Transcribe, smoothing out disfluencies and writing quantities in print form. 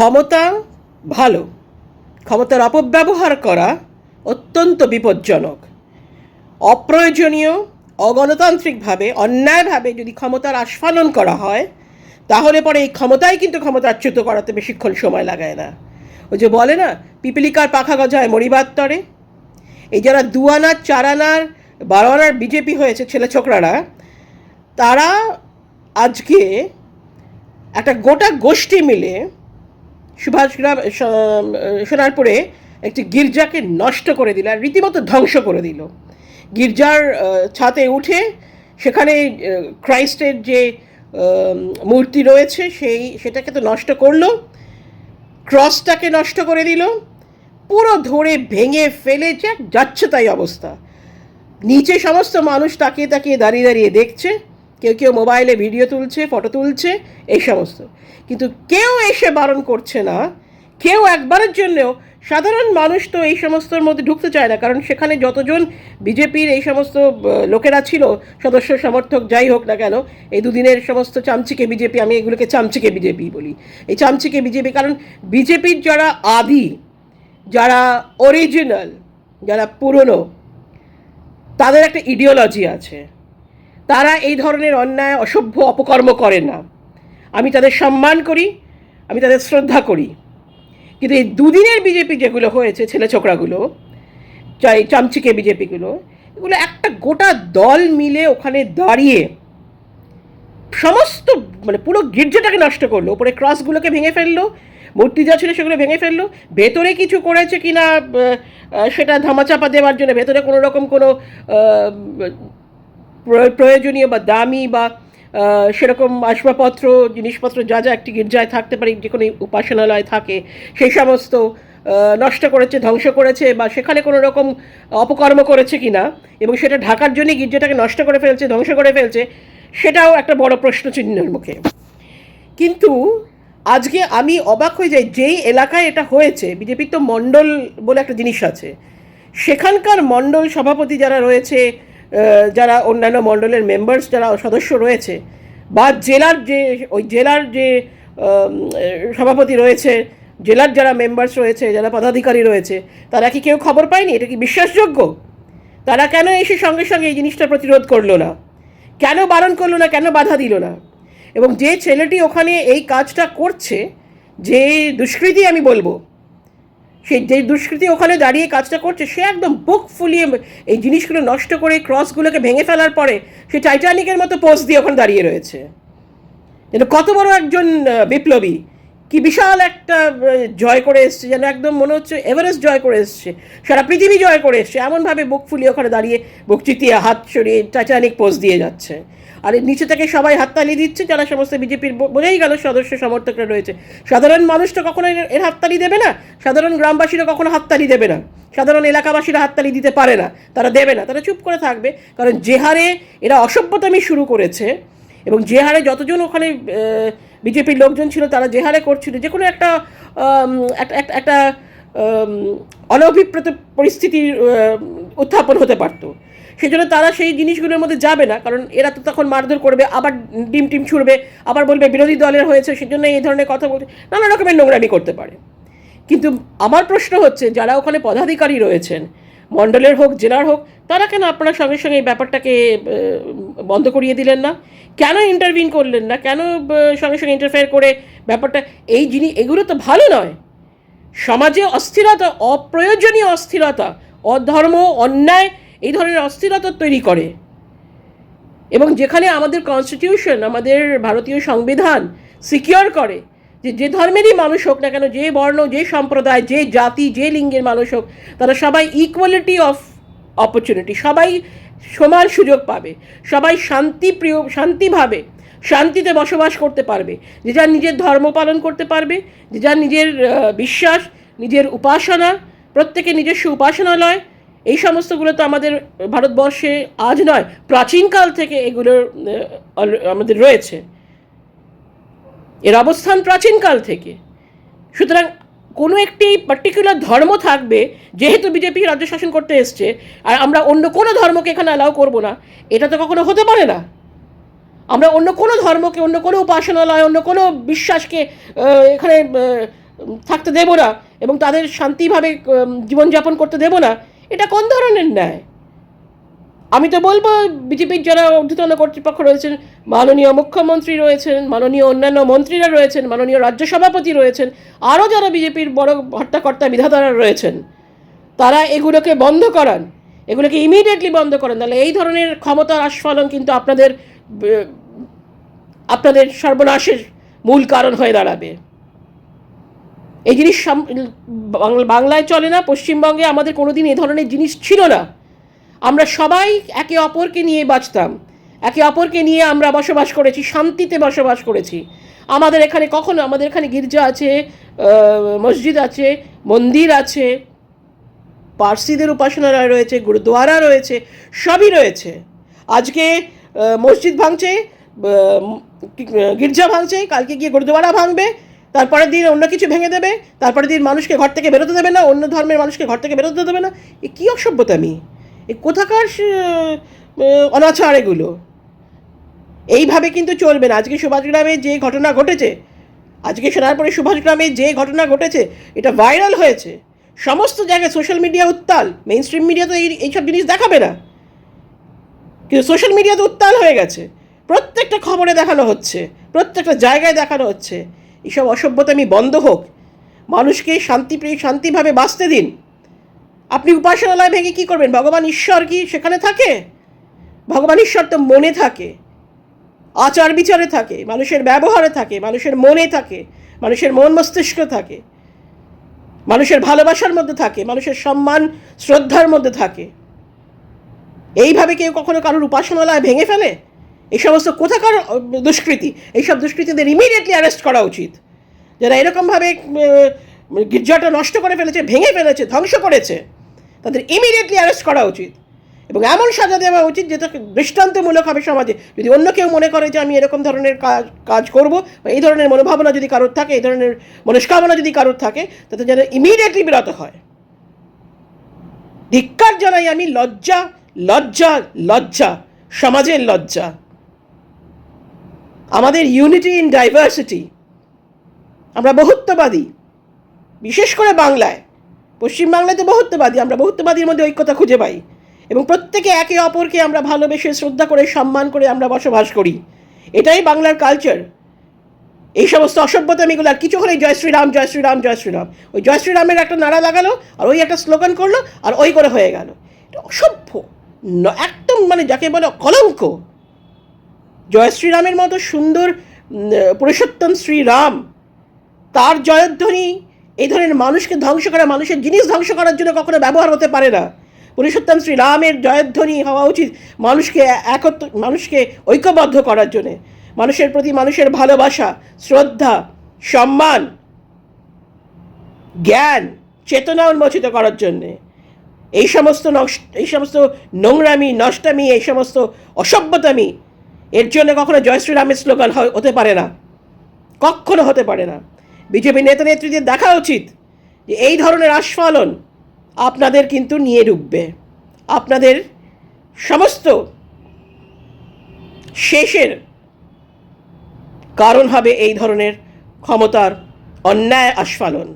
ক্ষমতা ভালো, ক্ষমতার অপব্যবহার করা অত্যন্ত বিপজ্জনক। অপ্রয়োজনীয়, অগণতান্ত্রিকভাবে, অন্যায়ভাবে যদি ক্ষমতার আস্ফালন করা হয়, তাহলে পরে এই ক্ষমতাই কিন্তু ক্ষমতাচ্যুত করাতে বেশিক্ষণ সময় লাগায় না। ওই যে বলে না, পিপিলিকার পাখা গজায় মরিবার তরে। এই যারা 2 আনার 4 আনার 12 আনার বিজেপি হয়েছে ছেলে ছোকরারা, তারা আজকে একটা গোটা গোষ্ঠী মিলে সুভাষগ্রাম সোনারপুরে একটি গির্জাকে নষ্ট করে দিল, আর রীতিমতো ধ্বংস করে দিল। গির্জার ছাদে উঠে সেখানে ক্রাইস্টের যে মূর্তি রয়েছে সেটাকে তো নষ্ট করলো, ক্রসটাকে নষ্ট করে দিল, পুরো ধরে ভেঙে ফেলে যাচ্ছে তাই অবস্থা। নিচে সমস্ত মানুষ তাকিয়ে তাকিয়ে দাঁড়িয়ে দাঁড়িয়ে দেখছে, কেউ কেউ মোবাইলে ভিডিও তুলছে, ফটো তুলছে, এই সমস্ত। কিন্তু কেউ এসে বারণ করছে না, কেউ একবারের জন্যও। সাধারণ মানুষ তো এই সমস্তর মধ্যে ঢুকতে চায় না, কারণ সেখানে যতজন বিজেপির এই সমস্ত লোকেরা ছিল, সদস্য সমর্থক যাই হোক না কেন, এই দুদিনের সমস্ত চামচিকে বিজেপি, আমি এগুলোকে চামচিকে বিজেপি বলি, এই চামচিকে বিজেপি, কারণ বিজেপির যারা আদি, যারা অরিজিনাল, যারা পুরনো, তাদের একটা ইডিওলজি আছে। তারা এই ধরনের অন্যায়, অসভ্য অপকর্ম করে না। আমি তাদের সম্মান করি, আমি তাদের শ্রদ্ধা করি। কিন্তু এই দুদিনের বিজেপি যেগুলো হয়েছে, ছেলে ছোকরাগুলো, চাই চামচিকে বিজেপিগুলো, এগুলো একটা গোটা দল মিলে ওখানে দাঁড়িয়ে সমস্ত পুরো গির্জাটাকে নষ্ট করলো, ওপরে ক্রসগুলোকে ভেঙে ফেললো, মূর্তি যা ছিল সেগুলো ভেঙে ফেললো। ভেতরে কিছু করেছে কি না সেটা ধামাচাপা দেওয়ার জন্য ভেতরে কোনো রকম কোনো প্রয়োজনীয় বা দামি বা সেরকম আসবাবপত্র, জিনিসপত্র যা যা একটি গির্জায় থাকতে পারে, যে কোনো উপাসনালয় থাকে, সেই সমস্ত নষ্ট করেছে, ধ্বংস করেছে, বা সেখানে কোনো রকম অপকর্ম করেছে কি না, এবং সেটা ঢাকার জন্যই গির্জাটাকে নষ্ট করে ফেলছে, ধ্বংস করে ফেলছে, সেটাও একটা বড় প্রশ্নচিহ্নের মুখে। কিন্তু আজকে আমি অবাক হয়ে যাই, যেই এলাকায় এটা হয়েছে, বিজেপির তো মণ্ডল বলে একটা জিনিস আছে, সেখানকার মণ্ডল সভাপতি যারা রয়েছে, যারা অন্যান্য মণ্ডলের মেম্বার্স যারা সদস্য রয়েছে, বা জেলার যে সভাপতি রয়েছে, জেলার যারা মেম্বার্স রয়েছে, যারা পদাধিকারী রয়েছে, তারা কি কেউ খবর পায়নি? এটা কি বিশ্বাসযোগ্য? তারা কেন এসে সঙ্গে সঙ্গে এই জিনিসটা প্রতিরোধ করলো না? কেন বারণ করলো না? কেন বাধা দিল না? এবং যে ছেলেটি ওখানে এই কাজটা করছে, যে দুষ্কৃতী আমি বলবো, যে দুষ্কৃতী ওখানে দাঁড়িয়ে কাজটা করছে, সে একদম বুক ফুলিয়ে এই জিনিসগুলো নষ্ট করে ক্রসগুলোকে ভেঙে ফেলার পরে সে টাইটানিকের মতো পোজ দিয়ে ওখানে দাঁড়িয়ে রয়েছে। এটা কত বড় একজন বিপ্লবী, কি বিশাল একটা জয় করে এসছে, যেন একদম মনে হচ্ছে এভারেস্ট জয় করে এসছে, সারা পৃথিবী জয় করে এসছে, এমনভাবে বুক ফুলিয়ে ওখানে দাঁড়িয়ে বুক চিতিয়ে হাত সরিয়ে টাইটানিক পোজ দিয়ে যাচ্ছে। আর নিচে থেকে সবাই হাততালি দিচ্ছে, যারা সমস্ত বিজেপির, বোঝাই গেল সদস্য সমর্থকরা রয়েছে। সাধারণ মানুষ তো কখনো এর হাততালি দেবে না, সাধারণ গ্রামবাসীরা কখনো হাততালি দেবে না, সাধারণ এলাকাবাসীরা হাততালি দিতে পারে না, তারা দেবে না, তারা চুপ করে থাকবে। কারণ যে হারে এরা অসভ্যতামি শুরু করেছে, এবং যে হারে যতজন ওখানে বিজেপির লোকজন ছিল, তারা যে হারে করছিল, যে কোনো একটা একটা অনভিপ্রেত পরিস্থিতির উত্থাপন হতে পারতো। সেই জন্য তারা সেই জিনিসগুলোর মধ্যে যাবে না, কারণ এরা তো তখন মারধর করবে, আবার ডিম টিম ছুড়বে, আবার বলবে বিরোধী দলের হয়েছে, সেজন্য এই ধরনের কথা বলতে, নানা রকমের নোংরামি করতে পারে। কিন্তু আমার প্রশ্ন হচ্ছে, যারা ওখানে পদাধিকারী রয়েছেন, মণ্ডলের হোক জেলার হোক, তারা কেন আপনারা সঙ্গে সঙ্গে এই ব্যাপারটাকে বন্ধ করিয়ে দিলেন না? কেন ইন্টারভিন করলেন না? কেন সঙ্গে সঙ্গে ইন্টারফেয়ার করে ব্যাপারটা, এই জিনিস, এগুলো তো ভালো নয়। সমাজে অস্থিরতা, অপ্রয়োজনীয় অস্থিরতা, অধর্ম, অন্যায়, এই ধরনের অস্থিরতা তৈরি করে। এবং যেখানে আমাদের কনস্টিটিউশন, আমাদের ভারতীয় সংবিধান সিকিওর করে যে ধর্মেরই মানুষ হোক না কেন, যে বর্ণ, যে সম্প্রদায়, যে জাতি, যে লিঙ্গের মানুষ হোক, তারা সবাই ইকুয়ালিটি অফ অপরচুনিটি, সবাই সমান সুযোগ পাবে, সবাই শান্তিপ্রিয়, শান্তিভাবে শান্তিতে বসবাস করতে পারবে, যে যার নিজের ধর্ম পালন করতে পারবে, যে যার নিজের বিশ্বাস, নিজের উপাসনা, প্রত্যেকে নিজস্ব উপাসনালয়, এই সমস্তগুলো তো আমাদের ভারতবর্ষে আজ নয়, প্রাচীনকাল থেকে এগুলো আমাদের রয়েছে, এর অবস্থান প্রাচীনকাল থেকে। সুতরাং কোনো একটি পার্টিকুলার ধর্ম থাকবে, যেহেতু বিজেপি রাজ্য শাসন করতে এসছে, আর আমরা অন্য কোনো ধর্মকে এখানে অ্যালাউ করবো না, এটা তো কখনো হতে পারে না। আমরা অন্য কোনো ধর্মকে, অন্য কোনো উপাসনালয়, অন্য কোনো বিশ্বাসকে এখানে থাকতে দেব না এবং তাদের শান্তিভাবে জীবনযাপন করতে দেব না, এটা কোন ধরনের ন্যায়? আমি তো বলবো বিজেপির যারা ঊর্ধ্বতন কর্তৃপক্ষ রয়েছেন, মাননীয় মুখ্যমন্ত্রী রয়েছেন, মাননীয় অন্যান্য মন্ত্রীরা রয়েছেন, মাননীয় রাজ্য সভাপতি রয়েছেন, আরও যারা বিজেপির বড় হর্তাকর্তা বিধাতারা রয়েছেন, তারা এগুলোকে বন্ধ করান, এগুলোকে ইমিডিয়েটলি বন্ধ করেন। তাহলে এই ধরনের ক্ষমতার আস্ফালন কিন্তু আপনাদের সর্বনাশের মূল কারণ হয়ে দাঁড়াবে। এই জিনিস বাংলায় চলে না, পশ্চিমবঙ্গে আমাদের কোনোদিন এই ধরনের জিনিস ছিল না। আমরা সবাই একে অপরকে নিয়ে বাঁচতাম, একে অপরকে নিয়ে আমরা বসবাস করেছি, শান্তিতে বসবাস করেছি। আমাদের এখানে গির্জা আছে, মসজিদ আছে, মন্দির আছে, পার্সিদের উপাসনালয় রয়েছে, গুরুদুয়ারা রয়েছে, সবই রয়েছে। আজকে মসজিদ ভাঙছে, গির্জা ভাঙছে, কালকে গিয়ে গুরুদুয়ারা ভাঙবে, তারপরের দিন অন্য কিছু ভেঙে দেবে, তারপরের দিন মানুষকে ঘর থেকে বেরোতে দেবে না, অন্য ধর্মের মানুষকে ঘর থেকে বেরোতে দেবে না। এ কী অসভ্যতামি! এ কোথাকার অনাচার এগুলো! এইভাবে কিন্তু চলবে না। আজকে সুভাষগ্রামে যে ঘটনা ঘটেছে, আজকে সোনারপুরে সুভাষগ্রামে যে ঘটনা ঘটেছে, এটা ভাইরাল হয়েছে সমস্ত জায়গায়, সোশ্যাল মিডিয়া উত্তাল। মেইন স্ট্রিম মিডিয়া তো এইসব জিনিস দেখাবে না, কিন্তু সোশ্যাল মিডিয়াতে উত্তাল হয়ে গেছে। প্রত্যেকটা খবরে দেখানো হচ্ছে, প্রত্যেকটা জায়গায় দেখানো হচ্ছে। এইসব অসভ্যতামি বন্ধ হোক, মানুষকে শান্তিভাবে বাঁচতে দিন। আপনি উপাসনালয় ভেঙে কী করবেন? ভগবান ঈশ্বর কি সেখানে থাকে? ভগবান ঈশ্বর তো মনে থাকে, আচার বিচারে থাকে, মানুষের ব্যবহারে থাকে, মানুষের মনে থাকে, মানুষের মন মস্তিষ্ক থাকে, মানুষের ভালোবাসার মধ্যে থাকে, মানুষের সম্মান শ্রদ্ধার মধ্যে থাকে। এইভাবে কেউ কখনো কারোর উপাসনালয় ভেঙে ফেলে? এই সমস্ত কোথাকার দুষ্কৃতি! এইসব দুষ্কৃতীদের ইমিডিয়েটলি অ্যারেস্ট করা উচিত। যারা এরকমভাবে গির্জাটা নষ্ট করে ফেলেছে, ভেঙে ফেলেছে, ধ্বংস করেছে, তাদের ইমিডিয়েটলি অ্যারেস্ট করা উচিত এবং এমন সাজা দেওয়া উচিত যেটা দৃষ্টান্তমূলক হবে সমাজে। যদি অন্য কেউ মনে করে যে আমি এরকম ধরনের কাজ করব, বা এই ধরনের মনোভাবনা যদি কারোর থাকে, এই ধরনের মনস্কামনা যদি কারোর থাকে, তাতে যেন ইমিডিয়েটলি বিরত হয়। ধিক্কার জানাই আমি। লজ্জা, লজ্জা, লজ্জা, সমাজের লজ্জা। আমাদের ইউনিটি ইন ডাইভার্সিটি, আমরা বহুত্ববাদী, বিশেষ করে বাংলায়, পশ্চিমবাংলায় তো বহুত্ববাদী, আমরা বহুত্ববাদীর মধ্যে ঐক্যতা খুঁজে পাই এবং প্রত্যেকে একে অপরকে আমরা ভালোবেসে, শ্রদ্ধা করে, সম্মান করে আমরা বসবাস করি। এটাই বাংলার কালচার। এই সমস্ত অসভ্যতামিগুলো আর কিছু হলেই জয় শ্রীরাম, জয় শ্রীরাম, জয় শ্রীরাম। ওই জয় শ্রীরামের একটা নারা লাগালো, আর ওই একটা স্লোগান করলো, আর ওই করে হয়ে গেল। এটা অসভ্য, একদম যাকে বলে কলঙ্ক। জয় শ্রীরামের মতো সুন্দর পুরুষোত্তম শ্রীরাম, তার জয়ধ্বনি এই ধরনের মানুষকে ধ্বংস করা, মানুষের জিনিস ধ্বংস করার জন্য কখনো ব্যবহার হতে পারে না। পুরুষোত্তম শ্রীরামের জয়ধ্বনি হওয়া উচিত মানুষকে ঐক্যবদ্ধ করার জন্যে, মানুষের প্রতি মানুষের ভালোবাসা, শ্রদ্ধা, সম্মান, জ্ঞান, চেতনা উন্মোচিত করার জন্যে। এই সমস্ত নোংরামি, নষ্টামি, এই সমস্ত অসভ্যতামি, এর জন্য কখনো জয় শ্রীরামের স্লোগান হতে পারে না, কখনো হতে পারে না। বিজেপি নেতা নেত্রীদের দেখা উচিত যে এই ধরনের আস্ফালন আপনাদের কিন্তু নিয়ে ডুববে, আপনাদের সমস্ত শেষের কারণ হবে এই ধরনের ক্ষমতার অন্যায় আস্ফালন।